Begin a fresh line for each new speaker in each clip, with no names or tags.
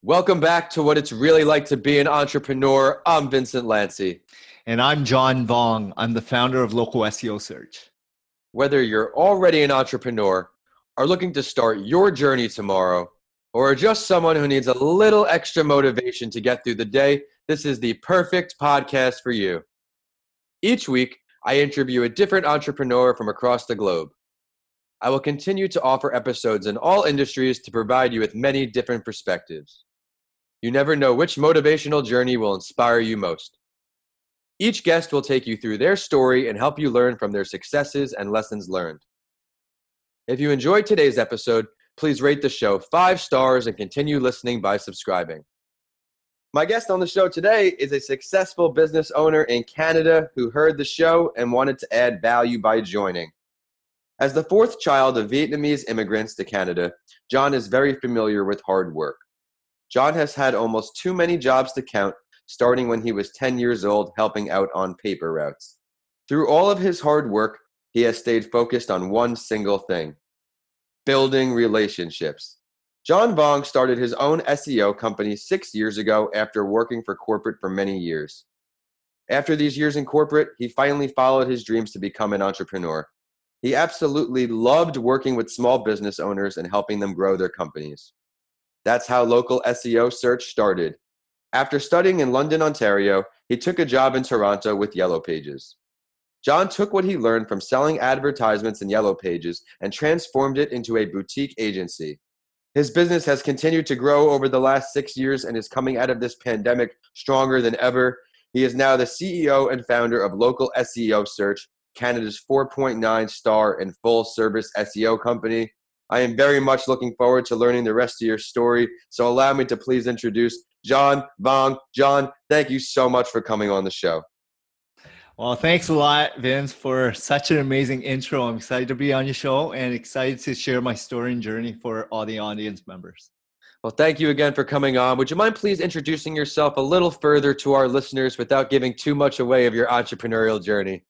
Welcome back to What It's Really Like to Be an Entrepreneur. I'm Vincent Lanci.
And I'm John Vuong. I'm the founder of local SEO Search.
Whether you're already an entrepreneur, are looking to start your journey tomorrow, or are just someone who needs a little extra motivation to get through the day, this is the perfect podcast for you. Each week, I interview a different entrepreneur from across the globe. I will continue to offer episodes in all industries to provide you with many different perspectives. You never know which motivational journey will inspire you most. Each guest will take you through their story and help you learn from their successes and lessons learned. If you enjoyed today's episode, please rate the show 5 stars and continue listening by subscribing. My guest on the show today is a successful business owner in Canada who heard the show and wanted to add value by joining. As the 4th child of Vietnamese immigrants to Canada, John is very familiar with hard work. John has had almost too many jobs to count, starting when he was 10 years old helping out on paper routes. Through all of his hard work, he has stayed focused on one single thing: building relationships. John Vuong started his own SEO company 6 years ago after working for corporate for many years. After these years in corporate, he finally followed his dreams to become an entrepreneur. He absolutely loved working with small business owners and helping them grow their companies. That's how local SEO Search started. After studying in London, Ontario, he took a job in Toronto with Yellow Pages. John took what he learned from selling advertisements in Yellow Pages and transformed it into a boutique agency. His business has continued to grow over the last 6 years and is coming out of this pandemic stronger than ever. He is now the CEO and founder of local SEO Search, Canada's 4.9 star and full service SEO company. I am very much looking forward to learning the rest of your story, so allow me to please introduce John Vuong. John, thank you so much for coming on the show.
Well, thanks a lot, Vince, for such an amazing intro. I'm excited to be on your show and excited to share my story and journey for all the audience members.
Well, thank you again for coming on. Would you mind please introducing yourself a little further to our listeners without giving too much away of your entrepreneurial journey?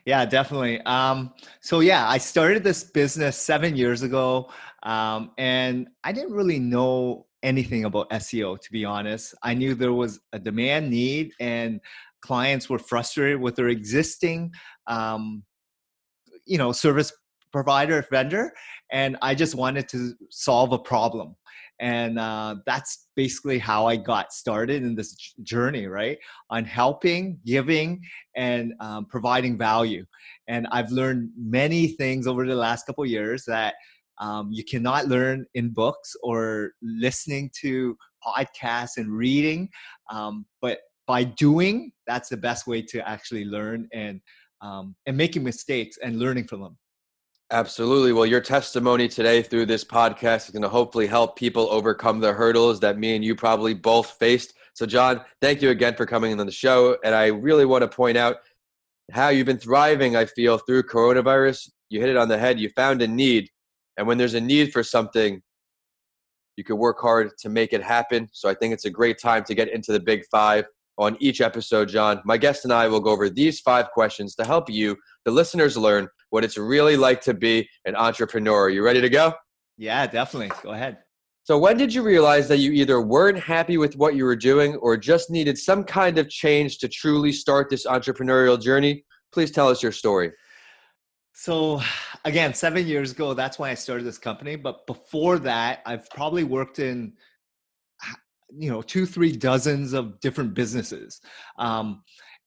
Yeah, definitely. I started this business 7 years ago, and I didn't really know anything about SEO, to be honest. I knew there was a demand need, and clients were frustrated with their existing, service provider, vendor, and I just wanted to solve a problem. And that's basically how I got started in this journey, right? On helping, giving, and providing value. And I've learned many things over the last couple of years that you cannot learn in books or listening to podcasts and reading. But by doing, that's the best way to actually learn and making mistakes and learning from them.
Absolutely. Well, your testimony today through this podcast is going to hopefully help people overcome the hurdles that me and you probably both faced. So, John, thank you again for coming on the show. And I really want to point out how you've been thriving, I feel, through coronavirus. You hit it on the head. You found a need. And when there's a need for something, you can work hard to make it happen. So I think it's a great time to get into the big 5 on each episode, John. My guest and I will go over these 5 questions to help you, the listeners, learn what it's really like to be an entrepreneur. Are you ready to go?
Yeah, definitely. Go ahead.
So when did you realize that you either weren't happy with what you were doing or just needed some kind of change to truly start this entrepreneurial journey? Please tell us your story.
So again, 7 years ago, that's when I started this company. But before that, I've probably worked in 2-3 dozens of different businesses.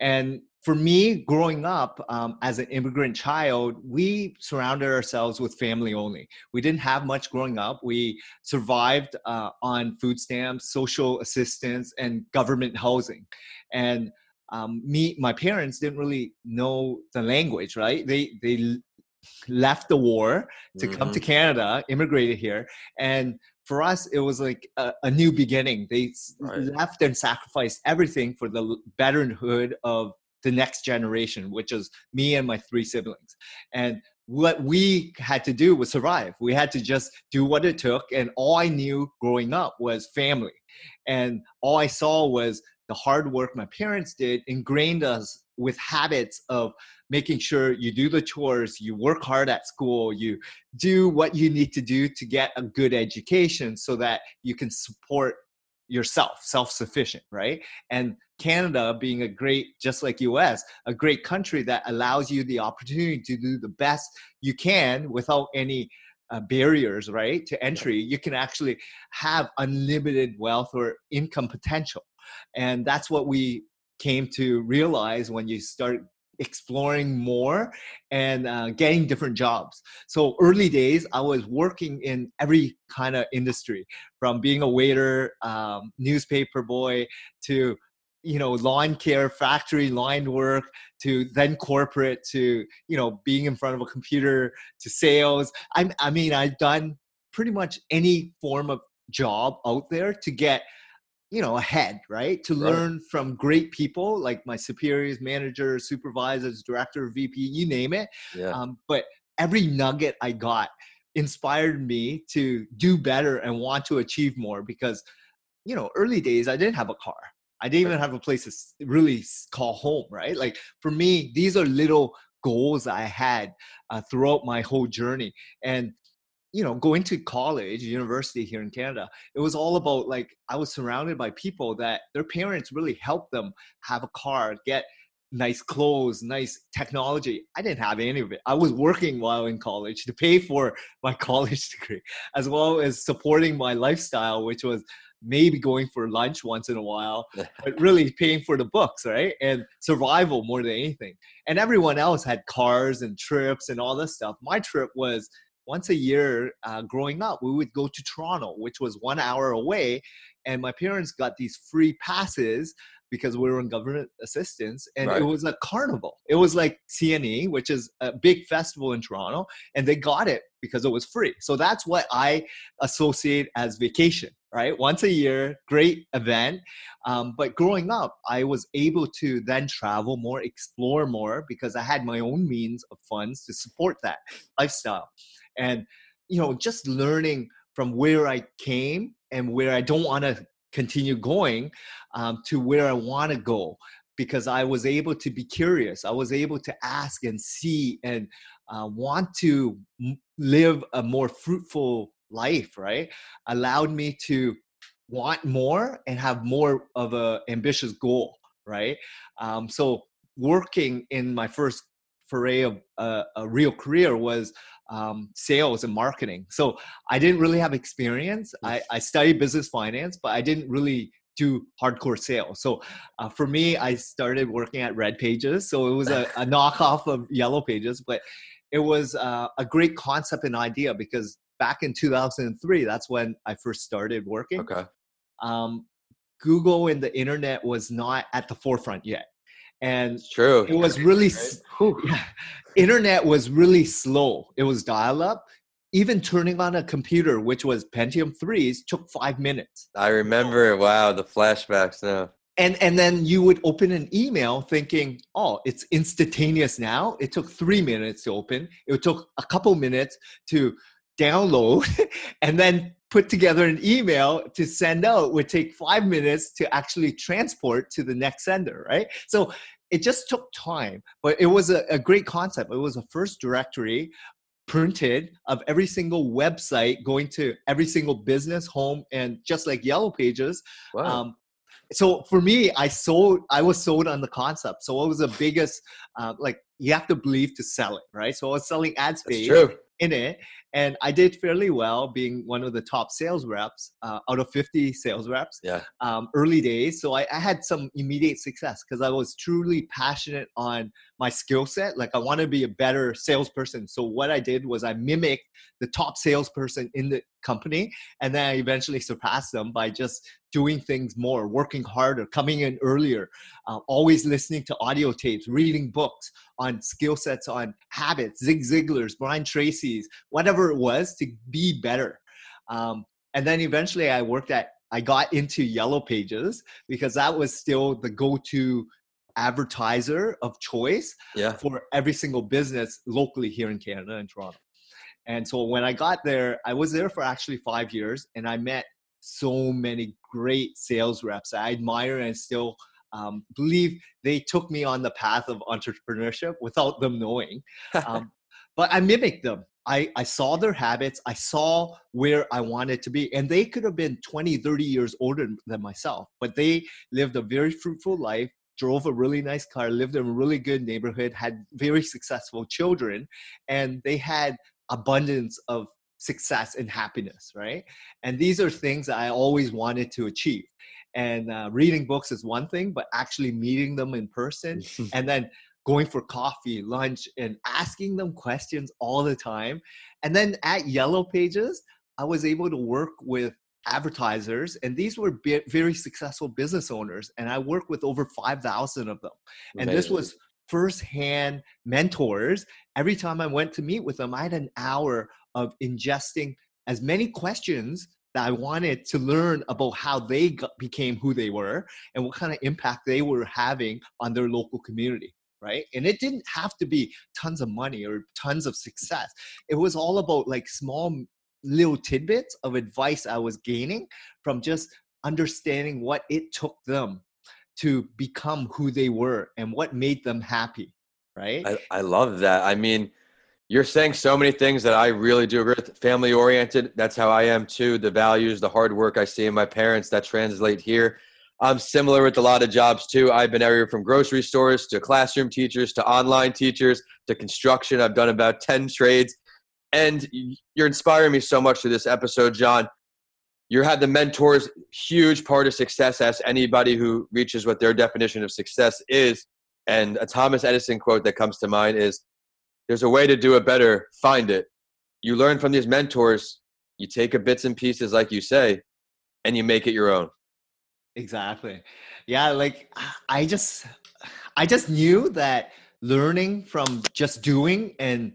And for me, growing up as an immigrant child, we surrounded ourselves with family only. We didn't have much growing up. We survived on food stamps, social assistance, and government housing. And my parents didn't really know the language, right? They left the war to come to Canada, immigrated here, and for us, it was like a new beginning. They left and sacrificed everything for the betterhood of the next generation, which is me and my 3 siblings. And what we had to do was survive. We had to just do what it took. And all I knew growing up was family. And all I saw was the hard work my parents did ingrained us with habits of making sure you do the chores, you work hard at school, you do what you need to do to get a good education so that you can support yourself, self-sufficient, right? And Canada being a great, just like US, a great country that allows you the opportunity to do the best you can without any barriers, right, to entry. You can actually have unlimited wealth or income potential. And that's what we came to realize when you start exploring more and getting different jobs. So early days, I was working in every kind of industry, from being a waiter, newspaper boy, to lawn care, factory line work, to then corporate, to being in front of a computer, to sales. I mean, I've done pretty much any form of job out there to get ahead, right? To
Right.
learn from great people like my superiors, managers, supervisors, director, VP, you name it.
Yeah.
But every nugget I got inspired me to do better and want to achieve more, because early days, I didn't have a car. I didn't even have a place to really call home, right? Like for me, these are little goals I had throughout my whole journey. And going to college, university here in Canada, it was all about, like, I was surrounded by people that their parents really helped them have a car, get nice clothes, nice technology. I didn't have any of it. I was working while in college to pay for my college degree, as well as supporting my lifestyle, which was maybe going for lunch once in a while, but really paying for the books, right? And survival more than anything. And everyone else had cars and trips and all this stuff. My trip was once a year. Growing up, we would go to Toronto, which was 1 hour away. And my parents got these free passes because we were in government assistance. And it
Right.
was a carnival. It was like CNE, which is a big festival in Toronto. And they got it because it was free. So that's what I associate as vacation, right? Once a year, great event. But growing up, I was able to then travel more, explore more, because I had my own means of funds to support that lifestyle. And just learning from where I came and where I don't want to continue going, to where I want to go, because I was able to be curious. I was able to ask and see and want to live a more fruitful life, right? Allowed me to want more and have more of a ambitious goal, right? So working in my first foray of a real career was sales and marketing. So I didn't really have experience. I studied business finance, but I didn't really do hardcore sales. So for me, I started working at Red Pages. So it was a knockoff of Yellow Pages, but it was a great concept and idea, because back in 2003, that's when I first started working.
Okay.
Google and the internet was not at the forefront yet. And
It's true.
it was really,
Whew.
yeah, internet was really slow. It was dial up. Even turning on a computer, which was Pentium 3s, took 5 minutes.
I remember. Wow, the flashbacks now.
And then you would open an email thinking, oh, it's instantaneous now. It took 3 minutes to open. It took a couple minutes to download, and then put together an email to send out would take 5 minutes to actually transport to the next sender, right? So it just took time, but it was a great concept. It was a first directory printed of every single website going to every single business, home, and just like Yellow Pages.
Wow.
So for me, I was sold on the concept. So what was the biggest, like, you have to believe to sell it, right? So I was selling ad
That's
space
true.
in it, and I did fairly well, being one of the top sales reps out of 50 sales reps.
Yeah.
Early days. So I had some immediate success because I was truly passionate on my skill set. Like, I want to be a better salesperson. So what I did was I mimicked the top salesperson in the company, and then I eventually surpassed them by just doing things more, working harder, coming in earlier, always listening to audio tapes, reading books on skill sets, on habits, Zig Ziglar's, Brian Tracy's, whatever it was, to be better. And then eventually I got into Yellow Pages because that was still the go-to advertiser of choice for every single business locally here in Canada and Toronto. And so when I got there, I was there for actually 5 years, and I met so many great sales reps I admire and still believe they took me on the path of entrepreneurship without them knowing. But I mimicked them. I saw their habits. I saw where I wanted to be. And they could have been 20, 30 years older than myself, but they lived a very fruitful life, drove a really nice car, lived in a really good neighborhood, had very successful children, and they had abundance of success and happiness, right? And these are things that I always wanted to achieve. And reading books is one thing, but actually meeting them in person and then going for coffee, lunch, and asking them questions all the time. And then at Yellow Pages, I was able to work with advertisers, and these were very successful business owners. And I worked with over 5,000 of them. And this
Amazing.
was firsthand mentors. Every time I went to meet with them, I had an hour of ingesting as many questions that I wanted to learn about how they became who they were and what kind of impact they were having on their local community. Right. And it didn't have to be tons of money or tons of success. It was all about like small little tidbits of advice I was gaining from just understanding what it took them to become who they were and what made them happy. Right.
I love that. I mean, you're saying so many things that I really do agree with. Family oriented. That's how I am too. The values, the hard work I see in my parents, that translate here. I'm similar with a lot of jobs too. I've been everywhere from grocery stores to classroom teachers to online teachers to construction. I've done about 10 trades. And you're inspiring me so much through this episode, John. You have the mentors, huge part of success as anybody who reaches what their definition of success is. And a Thomas Edison quote that comes to mind is, there's a way to do it better, find it. You learn from these mentors, you take a bits and pieces like you say, and you make it your own.
Exactly. Yeah, like I just knew that learning from just doing and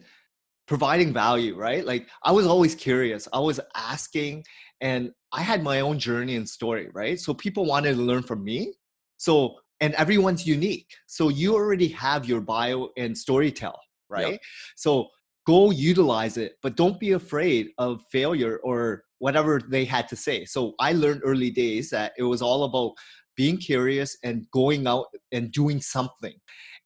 providing value, right? Like I was always curious. I was asking, and I had my own journey and story, right? So people wanted to learn from me. So, and everyone's unique. So you already have your bio and story tell,
Yep.
right? So go utilize it, but don't be afraid of failure or whatever they had to say. So I learned early days that it was all about being curious and going out and doing something.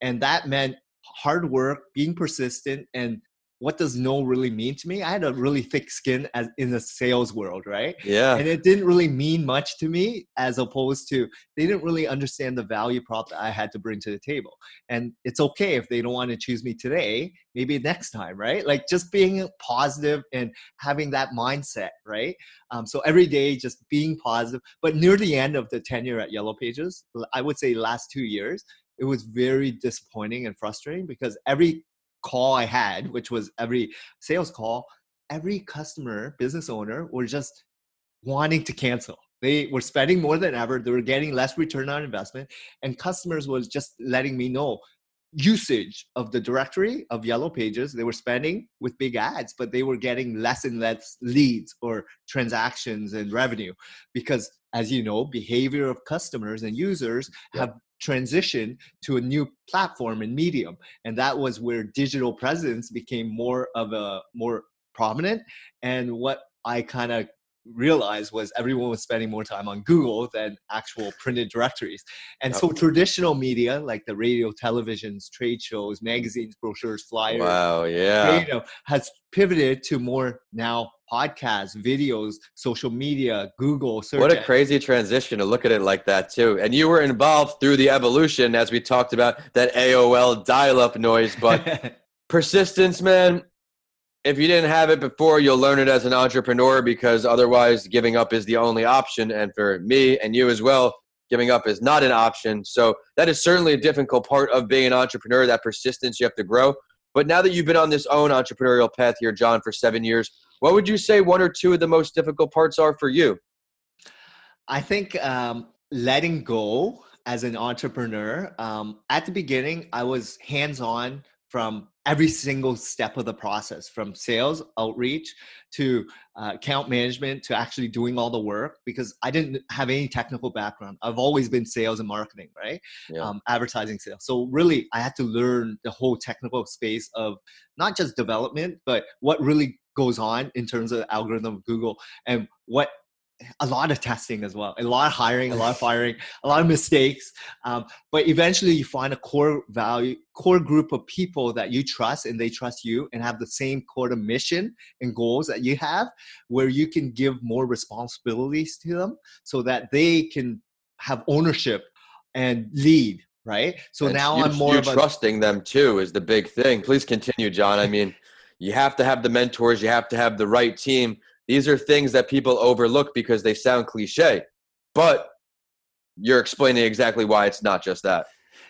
And that meant hard work, being persistent, and what does no really mean to me? I had a really thick skin as in the sales world, right?
Yeah.
And it didn't really mean much to me, as opposed to they didn't really understand the value prop that I had to bring to the table. And it's okay if they don't want to choose me today, maybe next time, right? Like just being positive and having that mindset, right? So every day just being positive. But near the end of the tenure at Yellow Pages, I would say last 2 years, it was very disappointing and frustrating because every call I had, which was every sales call, every customer, business owner were just wanting to cancel. They were spending more than ever. They were getting less return on investment. And customers was just letting me know usage of the directory of Yellow Pages. They were spending with big ads, but they were getting less and less leads or transactions and revenue because, as you know, behavior of customers and users have transitioned to a new platform and medium. And that was where digital presence became more prominent. And what I kind of realized was everyone was spending more time on Google than actual printed directories. And so traditional media like the radio, televisions, trade shows, magazines, brochures, flyers,
Wow. Yeah.
has pivoted to more now podcasts, videos, social media, Google search.
What a crazy transition to look at it like that too. And you were involved through the evolution, as we talked about, that AOL dial-up noise. But persistence, man, if you didn't have it before, you'll learn it as an entrepreneur, because otherwise giving up is the only option. And for me and you as well, giving up is not an option. So that is certainly a difficult part of being an entrepreneur, that persistence you have to grow. But now that you've been on this own entrepreneurial path here, John, for 7 years, what would you say one or two of the most difficult parts are for you?
I think letting go as an entrepreneur. At the beginning, I was hands-on from every single step of the process, from sales, outreach, to account management, to actually doing all the work, because I didn't have any technical background. I've always been sales and marketing, right?
Yeah.
Advertising sales. So really, I had to learn the whole technical space of not just development, but what really goes on in terms of the algorithm of Google and what a lot of testing as well, a lot of hiring, a lot of firing, a lot of mistakes. But eventually you find a core group of people that you trust and they trust you and have the same core mission and goals that you have, where you can give more responsibilities to them so that they can have ownership and lead, right? So
And
now
you,
I'm more
you
of a,
trusting them too is the big thing. Please continue, John. I mean, you have to have the mentors. You have to have the right team. These are things that people overlook because they sound cliche, but you're explaining exactly why it's not just that.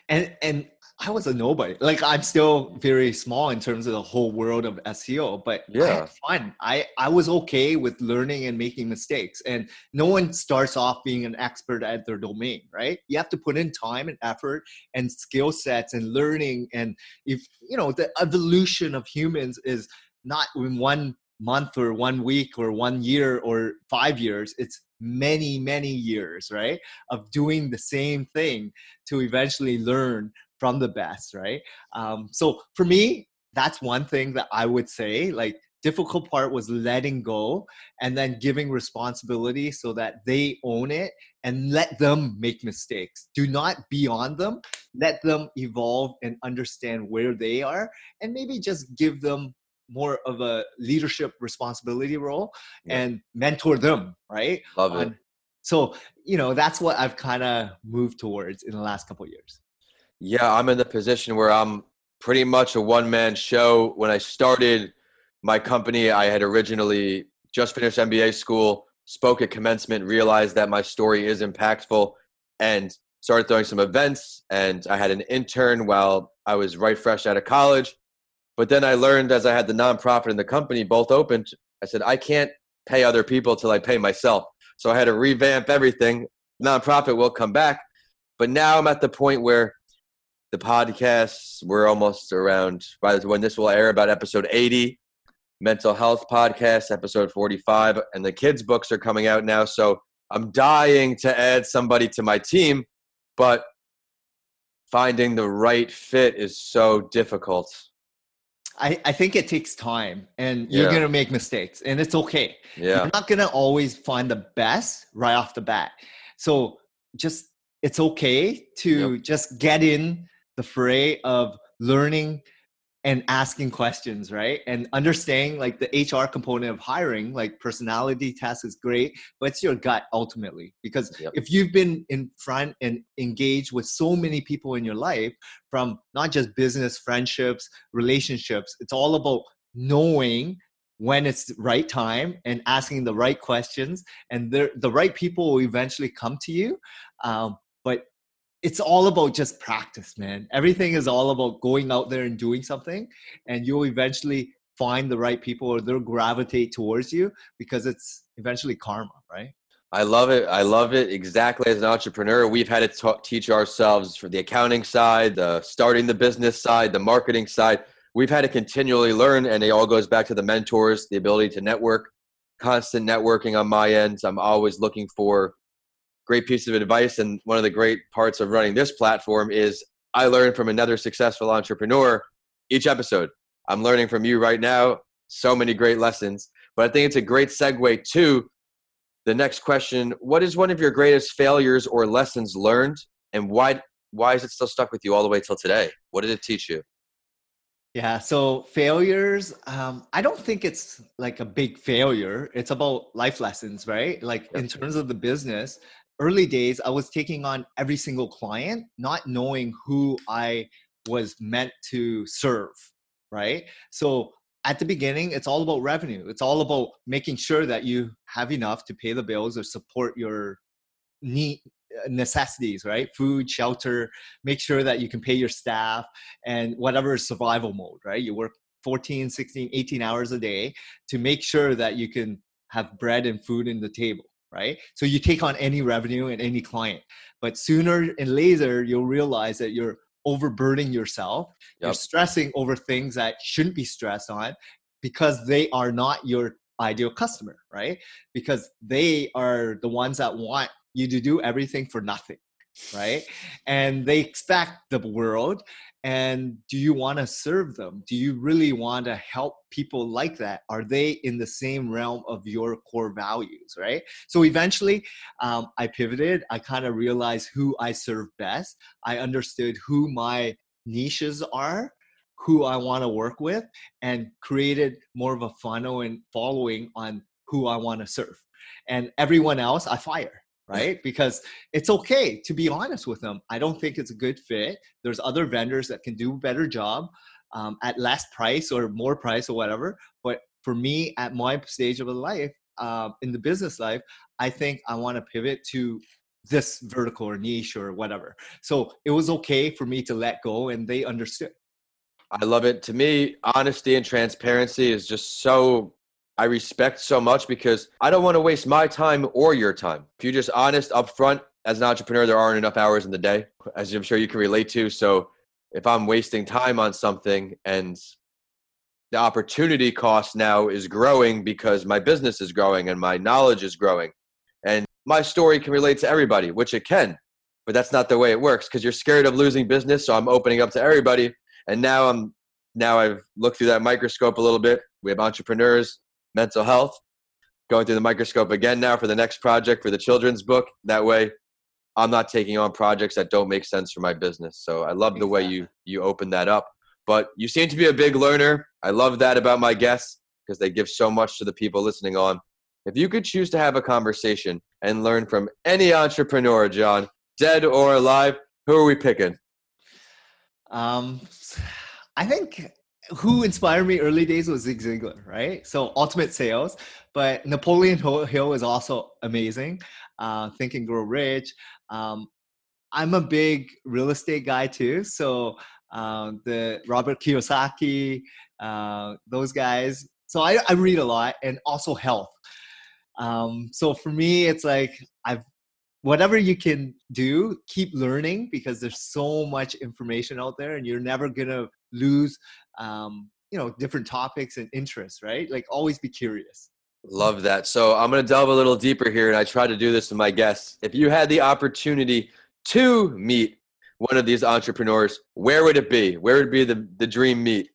and I was a nobody. Like I'm still very small in terms of the whole world of SEO, but I had
Yeah.
fun. I was okay with learning and making mistakes. And no one starts off being an expert at their domain, right? You have to put in time and effort and skill sets and learning. And if you know, the evolution of humans is not in 1 month or 1 week or 1 year or 5 years. It's many years, right, of doing the same thing to eventually learn from the best, right? So for me, that's one thing that I would say, like, difficult part was letting go and then giving responsibility so that they own it and let them make mistakes. Do not be on them. Let them evolve and understand where they are, and maybe just give them more of a leadership responsibility role
Yep.
and mentor them, right?
Love it.
On so, you know, that's what I've kind of moved towards in the last couple of years.
Yeah, I'm in the position where I'm pretty much a one-man show. When I started my company, I had originally just finished MBA school, spoke at commencement, realized that my story is impactful, and started throwing some events. And I had an intern while I was right fresh out of college. But then I learned as I had the nonprofit and the company both opened, I said, I can't pay other people till I pay myself. So I had to revamp everything. Nonprofit will come back. But now I'm at the point where the podcasts, we're almost around, by the when this will air, about episode 80. Mental health podcast, episode 45. And the kids' books are coming out now. So I'm dying to add somebody to my team, but finding the right fit is so difficult.
I think it takes time and you're
Yeah.
going to make mistakes and it's okay.
Yeah.
You're not going to always find the best right off the bat. So just, it's okay
Yep.
to just get in the fray of learning and asking questions, right? And understanding, like, the HR component of hiring, like personality test is great, but it's your gut ultimately. Because
Yep.
if you've been in front and engaged with so many people in your life, from not just business, friendships, relationships, it's all about knowing when it's the right time and asking the right questions, and the right people will eventually come to you. But it's all about just practice, man. Everything is all about going out there and doing something, and you'll eventually find the right people, or they'll gravitate towards you, because it's eventually karma, right?
I love it. I love it. Exactly. As an entrepreneur, we've had to teach ourselves for the accounting side, the starting the business side, the marketing side. We've had to continually learn, and it all goes back to the mentors, the ability to network, constant networking on my end. I'm always looking for great piece of advice. And one of the great parts of running this platform is I learn from another successful entrepreneur each episode. I'm learning from you right now. So many great lessons. But I think it's a great segue to the next question. What is one of your greatest failures or lessons learned, and why is it still stuck with you all the way till today? What did it teach you?
Yeah. So failures, I don't think it's like a big failure. It's about life lessons, right? Like,
Yep.
in terms of the business, early days, I was taking on every single client, not knowing who I was meant to serve, right? So at the beginning, it's all about revenue. It's all about making sure that you have enough to pay the bills or support your need necessities, right? Food, shelter, make sure that you can pay your staff, and whatever is survival mode, right? You work 14, 16, 18 hours a day to make sure that you can have bread and food in the table, right? So you take on any revenue and any client, but sooner and later you'll realize that you're overburdening yourself. You're
Yep.
stressing over things that shouldn't be stressed on, because they are not your ideal customer, right? Because they are the ones that want you to do everything for nothing. right? And they expect the world. And do you want to serve them? Do you really want to help people like that? Are they in the same realm of your core values, right? So eventually, I pivoted. I kind of realized who I serve best. I understood who my niches are, who I want to work with, and created more of a funnel and following on who I want to serve. And everyone else I fire, right? Because it's okay to be honest with them. I don't think it's a good fit. There's other vendors that can do a better job at less price or more price or whatever. But for me, at my stage of life, in the business life, I think I want to pivot to this vertical or niche or whatever. So it was okay for me to let go, and they understood.
I love it. To me, honesty and transparency is just so, I respect so much because I don't want to waste my time or your time. If you're just honest upfront, as an entrepreneur, there aren't enough hours in the day, as I'm sure you can relate to. So if I'm wasting time on something and the opportunity cost now is growing because my business is growing and my knowledge is growing, and my story can relate to everybody, which it can, but that's not the way it works because you're scared of losing business. So I'm opening up to everybody. And now I've looked through that microscope a little bit. We have entrepreneurs, mental health, going through the microscope again now for the next project for the children's book. That way I'm not taking on projects that don't make sense for my business. So I love the way you open that up. But you seem to be a big learner. I love that about my guests because they give so much to the people listening on. If you could choose to have a conversation and learn from any entrepreneur, John, dead or alive, who are we picking?
Um, I think who inspired me early days was Zig Ziglar, right? So ultimate sales, but Napoleon Hill is also amazing. Think and Grow Rich. Um, I'm a big real estate guy too. So the Robert Kiyosaki, those guys. So I read a lot, and also health. So for me, it's like I've whatever you can do, keep learning because there's so much information out there, and you're never gonna lose, different topics and interests, right? Like always be curious.
Love that. So I'm going to delve a little deeper here, and I try to do this with my guests. If you had the opportunity to meet one of these entrepreneurs, where would it be? Where would be the dream meet?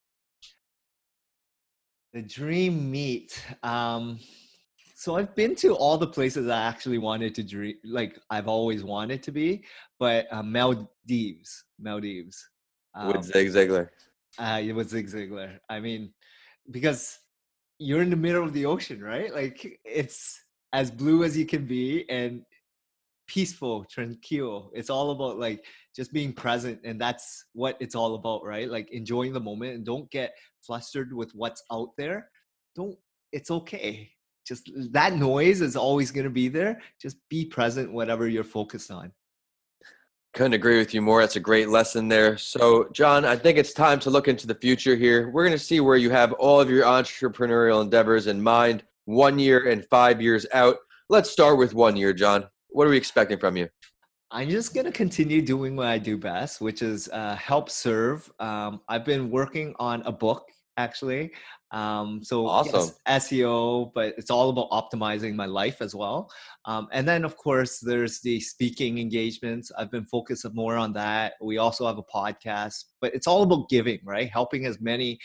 The dream meet. So I've been to all the places I actually wanted to dream, like I've always wanted to be, but Maldives.
With
Um,
Zig Ziglar.
it was Zig Ziglar. I mean, because you're in the middle of the ocean, right? Like it's as blue as you can be and peaceful, tranquil. It's all about like just being present, and that's what it's all about, right? Like enjoying the moment and don't get flustered with what's out there. Don't. It's okay. Just that noise is always going to be there. Just be present, whatever you're focused on.
Couldn't agree with you more. That's a great lesson there. So, John, I think it's time to look into the future here. We're going to see where you have all of your entrepreneurial endeavors in mind 1 year and 5 years out. Let's start with 1 year, John. What are we expecting from you?
I'm just going to continue doing what I do best, which is help serve. I've been working on a book, actually. So, yes,
Awesome.
SEO, but it's all about optimizing my life as well. And then, of course, there's the speaking engagements. I've been focused more on that. We also have a podcast, but it's all about giving, right? Helping as many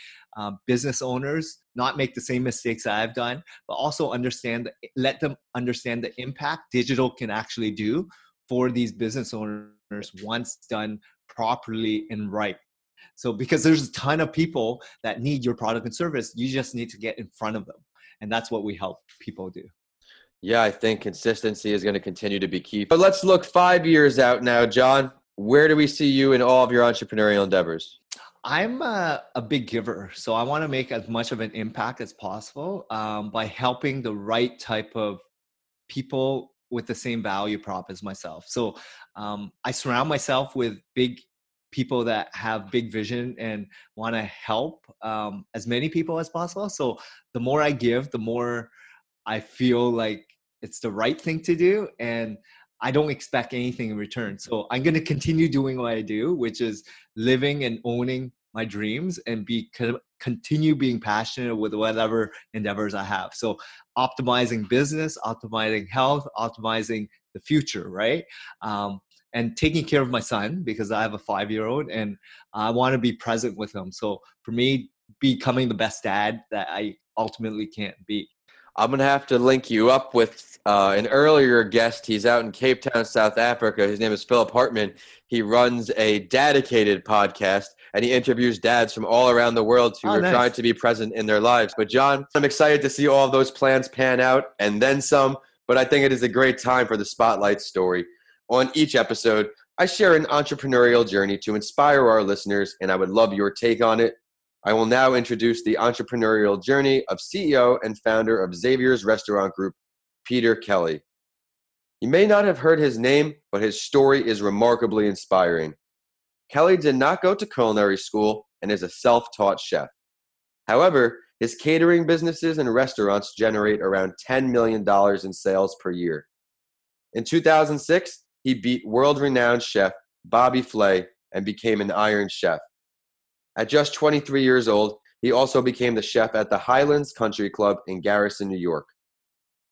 business owners not make the same mistakes I've done, but also let them understand the impact digital can actually do for these business owners once done properly and right. So because there's a ton of people that need your product and service, you just need to get in front of them. And that's what we help people do.
Yeah, I think consistency is going to continue to be key. But let's look 5 years out now, John. Where do we see you in all of your entrepreneurial endeavors?
I'm a big giver, so I want to make as much of an impact as possible by helping the right type of people with the same value prop as myself. So I surround myself with big people that have big vision and want to help as many people as possible. So the more I give, the more I feel like it's the right thing to do. And I don't expect anything in return. So I'm going to continue doing what I do, which is living and owning my dreams and continue being passionate with whatever endeavors I have. So optimizing business, optimizing health, optimizing the future, right? and taking care of my son because I have a 5-year-old and I want to be present with him. So for me, becoming the best dad that I ultimately can be.
I'm going to have to link you up with an earlier guest. He's out in Cape Town, South Africa. His name is Philip Hartman. He runs a dedicated podcast, and he interviews dads from all around the world who are trying to be present in their lives. But John, I'm excited to see all of those plans pan out and then some, but I think it is a great time for the Spotlight story. On each episode, I share an entrepreneurial journey to inspire our listeners, and I would love your take on it. I will now introduce the entrepreneurial journey of CEO and founder of Xavier's Restaurant Group, Peter Kelly. You may not have heard his name, but his story is remarkably inspiring. Kelly did not go to culinary school and is a self-taught chef. However, his catering businesses and restaurants generate around $10 million in sales per year. In 2006, he beat world-renowned chef Bobby Flay and became an Iron Chef. At just 23 years old, he also became the chef at the Highlands Country Club in Garrison, New York.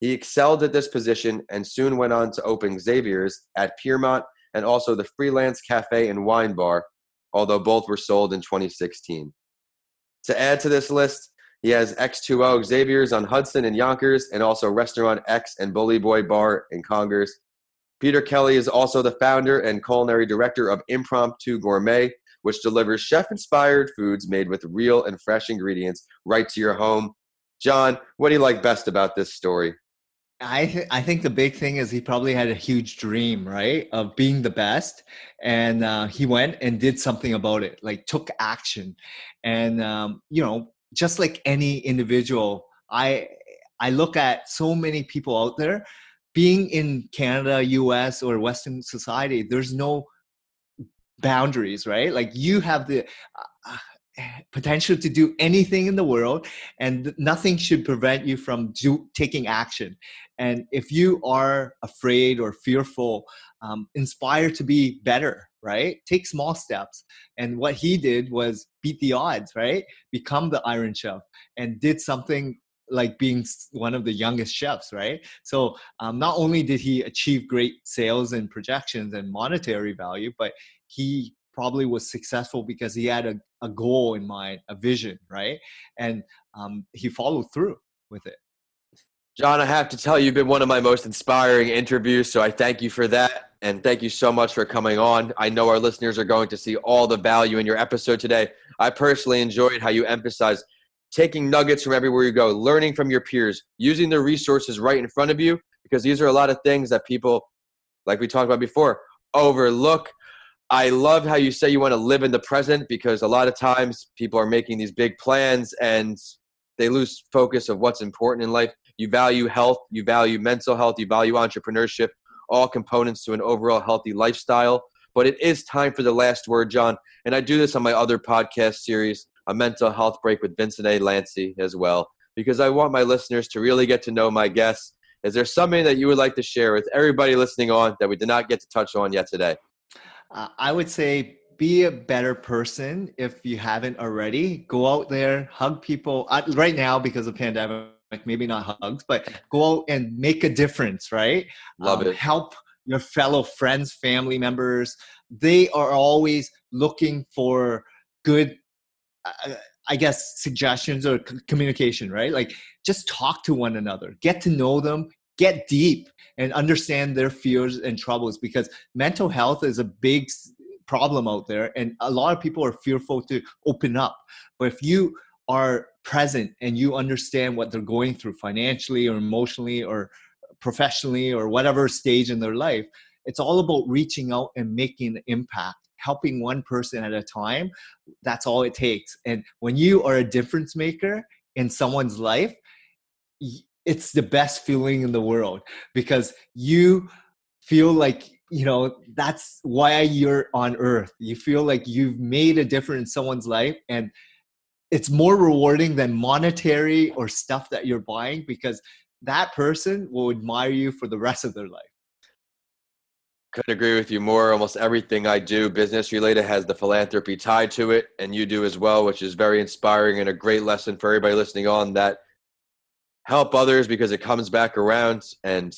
He excelled at this position and soon went on to open Xavier's at Piermont and also the Freelance Cafe and Wine Bar, although both were sold in 2016. To add to this list, he has X2O Xavier's on Hudson and Yonkers and also Restaurant X and Bully Boy Bar in Congers. Peter Kelly is also the founder and culinary director of Impromptu Gourmet, which delivers chef-inspired foods made with real and fresh ingredients right to your home. John, what do you like best about this story?
I think the big thing is he probably had a huge dream, right, of being the best, and he went and did something about it, like took action, and just like any individual, I look at so many people out there, being in Canada, US, or Western society, there's no boundaries, right? Like you have the potential to do anything in the world, and nothing should prevent you from taking action. And if you are afraid or fearful, inspire to be better, right? Take small steps. And what he did was beat the odds, right? Become the Iron Chef and did something like being one of the youngest chefs, right? So not only did he achieve great sales and projections and monetary value, but he probably was successful because he had a goal in mind, a vision, right? And he followed through with it.
John, I have to tell you, you've been one of my most inspiring interviews, so I thank you for that. And thank you so much for coming on. I know our listeners are going to see all the value in your episode today. I personally enjoyed how you emphasized taking nuggets from everywhere you go, learning from your peers, using the resources right in front of you, because these are a lot of things that people, like we talked about before, overlook. I love how you say you want to live in the present, because a lot of times people are making these big plans and they lose focus of what's important in life. You value health, you value mental health, you value entrepreneurship, all components to an overall healthy lifestyle. But it is time for the last word, John. And I do this on my other podcast series, A Mental Health Break with Vincent A. Lanci as well, because I want my listeners to really get to know my guests. Is there something that you would like to share with everybody listening on that we did not get to touch on yet today?
I would say be a better person if you haven't already. Go out there, hug people. Right now, because of the pandemic, maybe not hugs, but go out and make a difference, right?
Love it.
Help your fellow friends, family members. They are always looking for good, I guess, suggestions or communication, right? Like just talk to one another, get to know them, get deep and understand their fears and troubles, because mental health is a big problem out there. And a lot of people are fearful to open up. But if you are present and you understand what they're going through financially or emotionally or professionally or whatever stage in their life, it's all about reaching out and making an impact, helping one person at a time. That's all it takes. And when you are a difference maker in someone's life, it's the best feeling in the world, because you feel like, that's why you're on earth. You feel like you've made a difference in someone's life, and it's more rewarding than monetary or stuff that you're buying, because that person will admire you for the rest of their life.
Couldn't agree with you more. Almost everything I do business related has the philanthropy tied to it, and you do as well, which is very inspiring and a great lesson for everybody listening on, that help others because it comes back around, and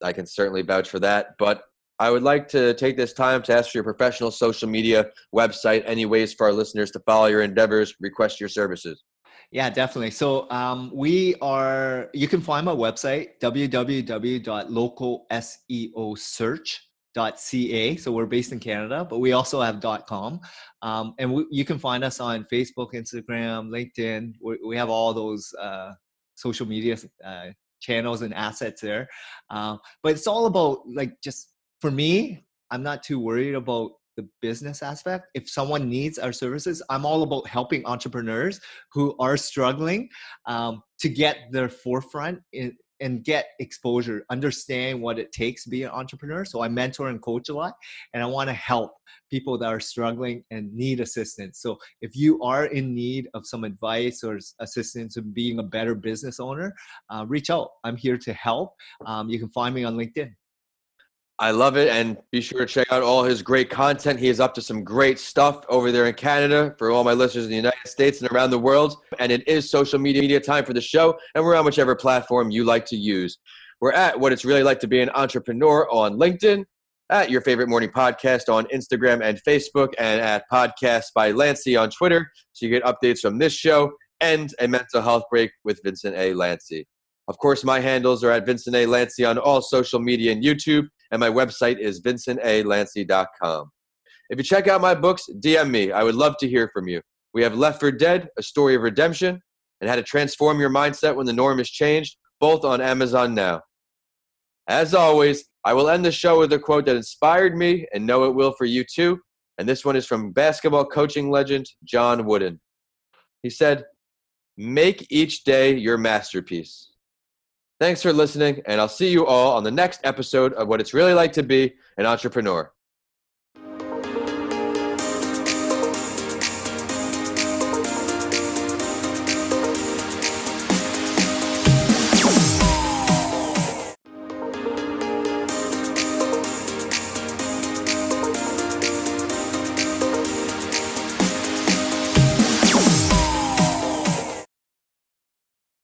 I can certainly vouch for that. But I would like to take this time to ask for your professional social media website, any ways for our listeners to follow your endeavors, request your services.
Yeah, definitely. So you can find my website, www.localseosearch.ca. So we're based in Canada, but we also have .com. You can find us on Facebook, Instagram, LinkedIn. We have all those social media channels and assets there. But it's all about just for me, I'm not too worried about the business aspect. If someone needs our services, I'm all about helping entrepreneurs who are struggling to get their forefront and get exposure, understand what it takes to be an entrepreneur. So I mentor and coach a lot, and I want to help people that are struggling and need assistance. So if you are in need of some advice or assistance in being a better business owner, reach out. I'm here to help. You can find me on LinkedIn.
I love it, and be sure to check out all his great content. He is up to some great stuff over there in Canada for all my listeners in the United States and around the world. And it is social media time for the show, and we're on whichever platform you like to use. We're at What It's Really Like to Be an Entrepreneur on LinkedIn, at Your Favorite Morning Podcast on Instagram and Facebook, and at Podcasts by Lanci on Twitter, so you get updates from this show and a mental health break with Vincent A. Lanci. Of course, my handles are at Vincent A. Lanci on all social media and YouTube, and my website is vincentalanci.com. If you check out my books, DM me. I would love to hear from you. We have Left for Dead, A Story of Redemption, and How to Transform Your Mindset When the Norm is Changed, both on Amazon now. As always, I will end the show with a quote that inspired me and know it will for you too. And this one is from basketball coaching legend John Wooden. He said, "Make each day your masterpiece." Thanks for listening, and I'll see you all on the next episode of What It's Really Like to Be an Entrepreneur.